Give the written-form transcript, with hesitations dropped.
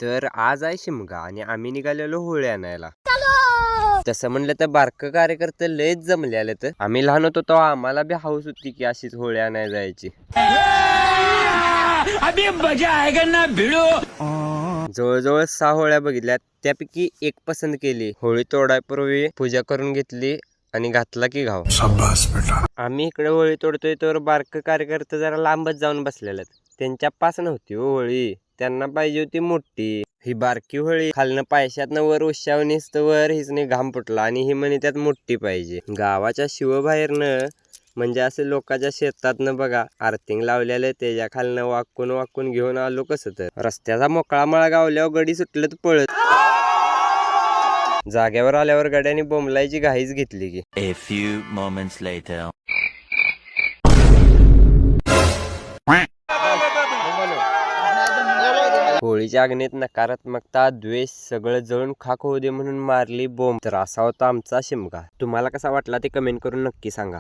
तर आज आहे शिमगा आणि आम्ही निघालेलो होळी आणायला. तसं म्हणलं तर बारकं कार्यकर्ते लयच जमले आले. तर आम्ही लहान होतो तेव्हा आम्हाला बी हाऊस होती की अशीच होळी आणायला जायची. जवळजवळ 6 होळ्या बघितल्या, त्यापैकी एक पसंत केली. होळी तोडायपूर्वी पूजा करून घेतली आणि घातला की घाव. आम्ही इकडे होळी तोडतोय तर बारक कार्यकर्ते जरा लांबच जाऊन बसलेले. त्यांच्या पास नव्हती होळी, त्यांना पाहिजे होती मोठी. ही बारकी होळी खालनं पायशातनं वर उशावणीस वर हिचने घाम फुटला आणि ही म्हणे त्यात मोठी पाहिजे. गावाच्या शिवबाहेरनं म्हणजे असं लोकांच्या शेतातनं बघा आर्थिंग लावलेलं, त्याच्या खालनं वाकून वाकून घेऊन आलो. कसं तर रस्त्याचा मोकळा मळा गावल्यावर गडी सुटलं तर पळत. जाग्यावर आल्यावर गड्याने बोंबलायची घाईच घेतली की. A few moments later. होळीच्या अग्नीत नकारात्मकता, द्वेष सगळं जळून खाक होऊ दे म्हणून मारली बोंब. तर असा होता आमचा शिमगा. तुम्हाला कसा वाटला ते कमेंट करून नक्की सांगा.